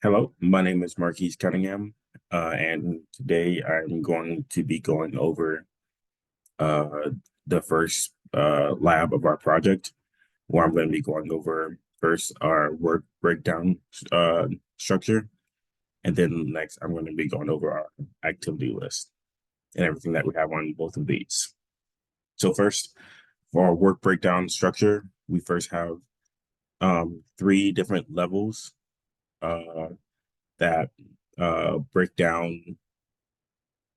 Hello, my name is Marquise Cunningham, and today I'm going to be going over uh, the first lab of our project, where I'm going to be going over first our work breakdown uh, structure, and then next I'm going to be going over our activity list and everything that we have on both of these. So first, for our work breakdown structure, we first have three different levels uh, that break down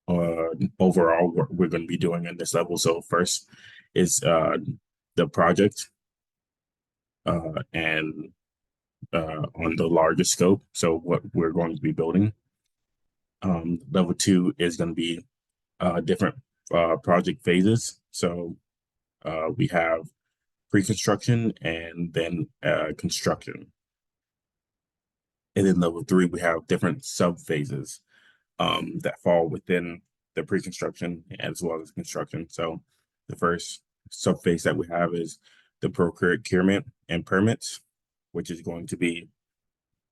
overall what we're going to be doing in this level. So first is the project and on the larger scope. So what we're going to be building. Level two is going to be different project phases. So we have pre-construction and then construction. And then level three, we have different sub phases that fall within the pre-construction as well as construction. So the first subphase that we have is the procurement and permits, which is going to be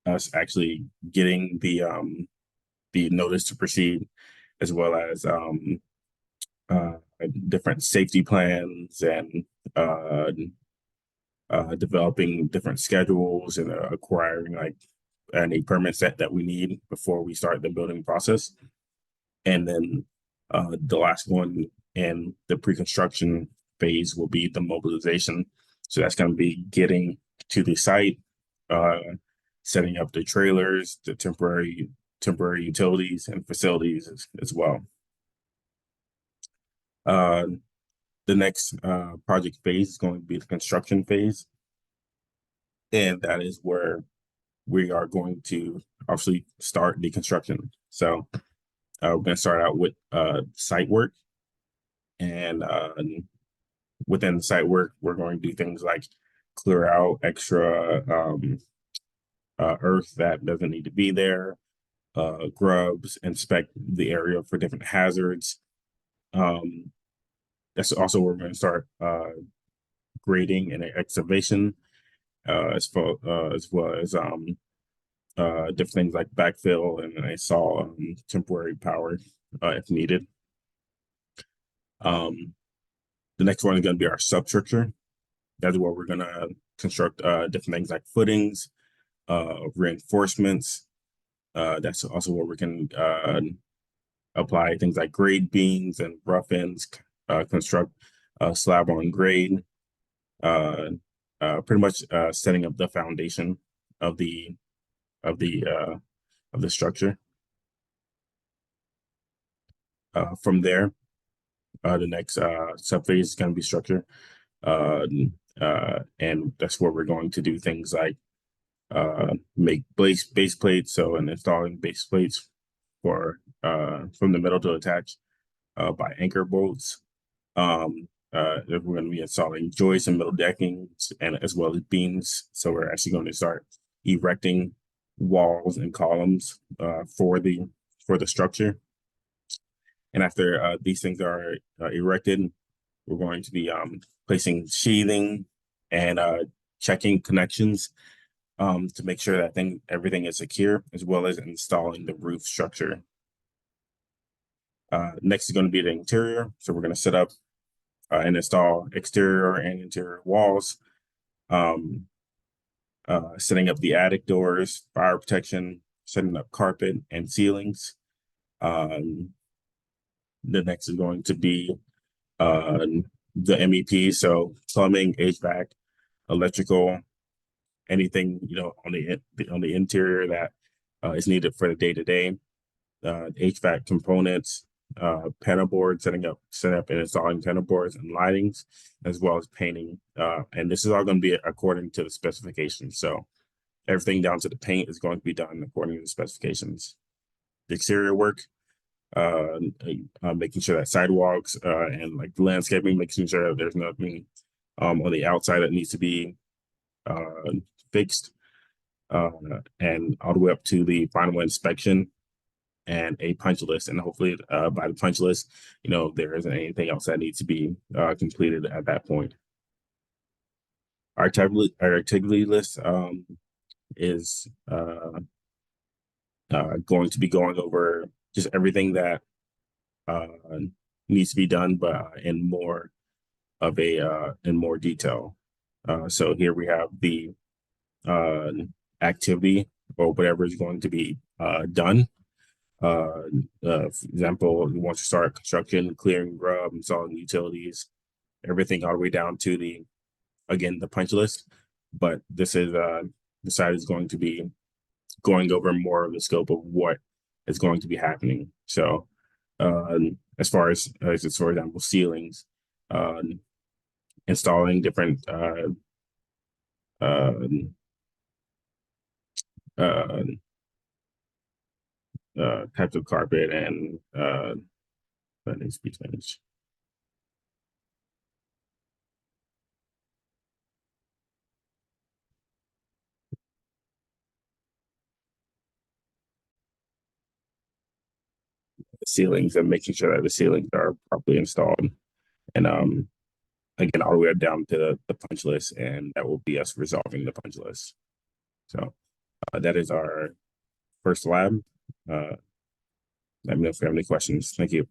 us actually getting the notice to proceed, as well as uh, different safety plans and uh, developing different schedules and acquiring like any permit set that we need before we start the building process. And then the last one in the pre-construction phase will be the mobilization. So that's going to be getting to the site, uh, setting up the trailers, the temporary utilities and facilities as well. Uh, the next project phase is going to be the construction phase, and that is where we are going to obviously start the construction. So we're going to start out with site work, and within the site work, we're going to do things like clear out extra earth that doesn't need to be there, grubs, inspect the area for different hazards. Um, that's also where we're going to start grading and excavation, as well as different things like backfill, and I saw temporary power if needed. Um, the next one is going to be our substructure. That's where we're going to construct different things like footings, reinforcements. That's also where we can apply things like grade beams and rough ends, construct slab on grade, uh, pretty much setting up the foundation of the of the uh, of the structure. From there, the next subphase is going to be structure, uh, and that's where we're going to do things like make base plates, so and installing base plates for from the middle to attach by anchor bolts. We're going to be installing joists and middle decking and as well as beams. So we're actually going to start erecting walls and columns for the structure. And after these things are erected, we're going to be placing sheathing and checking connections to make sure that everything is secure, as well as installing the roof structure. Next is going to be the interior. So we're going to set up and install exterior and interior walls, um, setting up the attic doors, fire protection, setting up carpet and ceilings. Um, the next is going to be uh, the MEP, so plumbing, HVAC, electrical, anything on the interior that is needed for the day to day. HVAC components, panel board, setting up and installing panel boards and lightings, as well as painting. And this is all going to be according to the specifications. So everything down to the paint is going to be done according to the specifications. The exterior work, making sure that sidewalks and like landscaping, making sure that there's nothing on the outside that needs to be fixed, and all the way up to the final inspection and a punch list. And hopefully by the punch list, there isn't anything else that needs to be completed at that point. Our activity list is going to be going over just everything that uh, needs to be done, but in more of a in more detail. So here we have the uh, activity or whatever is going to be done. Uh, for example, you want to start construction, clearing grub, installing utilities, everything all the way down to the again the punch list. But this is the side is going to be going over more of the scope of what is going to be happening. So as far as for example ceilings, uh, installing different uh, uh, types of carpet and that needs to be changed. The ceilings and making sure that the ceilings are properly installed. And again, all the way up down to the punch list, and that will be us resolving the punch list. So that is our first lab. Let me know if you have any questions. Thank you.